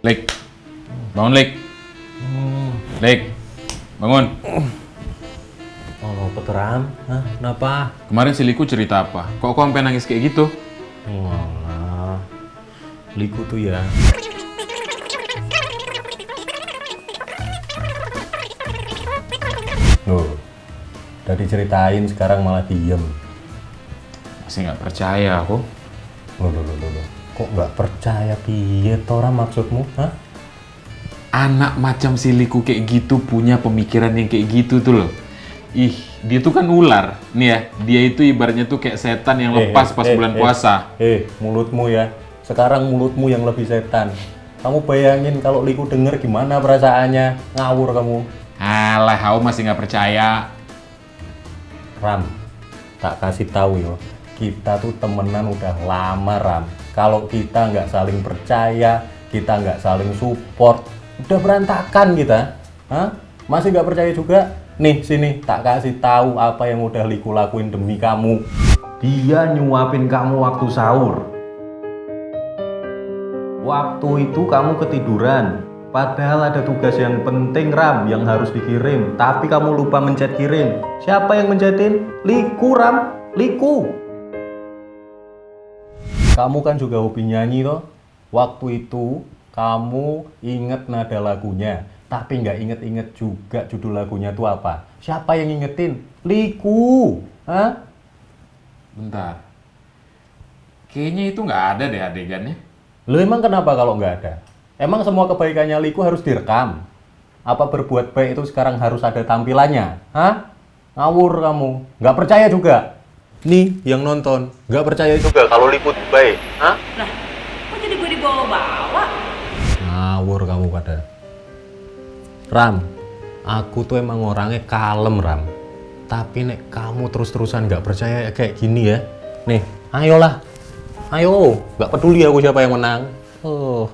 Lik, bangun Lik. Lik, bangun. Oh, Ram? Hah? Kenapa? Kemarin si Liku cerita apa? Kok sampai nangis kayak gitu? Walah, Liku tuh ya. Loh, udah diceritain sekarang malah diem. Masih nggak percaya aku. Loh. Kok nggak percaya piye toh Ram maksudmu? Hah? Anak macam si Liku kayak gitu punya pemikiran yang kayak gitu tuh loh. Ih, dia tuh kan ular. Nih ya, dia itu ibaratnya tuh kayak setan yang lepas pas bulan puasa. Mulutmu ya. Sekarang mulutmu yang lebih setan. Kamu bayangin kalau Liku denger gimana perasaannya? Ngawur kamu. Alah, aku masih nggak percaya. Ram, tak kasih tahu yo. Kita tuh temenan udah lama Ram. Kalau kita nggak saling percaya, kita nggak saling support, udah berantakan kita. Hah? Masih nggak percaya juga? Nih sini, tak kasih tahu apa yang udah Liku lakuin demi kamu. Dia nyuapin kamu waktu sahur. Waktu itu kamu ketiduran. Padahal ada tugas yang penting Ram yang harus dikirim, tapi kamu lupa mencet kirim. Siapa yang mencetin? Liku Ram, Liku. Kamu kan juga hobi nyanyi toh. Waktu itu kamu inget nada lagunya, tapi nggak inget-inget juga judul lagunya tuh apa. Siapa yang ingetin? Liku. Hah? Bentar. Kayaknya itu nggak ada deh adegannya. Lo emang kenapa kalau nggak ada? Emang semua kebaikannya Liku harus direkam? Apa berbuat baik itu sekarang harus ada tampilannya? Hah? Ngawur kamu. Nggak percaya juga? Nih yang nonton. Nggak percaya juga kalau Liku baik? Hah? Lah, kok jadi gue dibawa-bawa? Ngawur kamu pada. Ram, aku tuh emang orangnya kalem Ram. Tapi nek kamu terus-terusan nggak percaya kayak gini ya. Nih, ayolah. Ayo, nggak peduli aku siapa yang menang. Oh.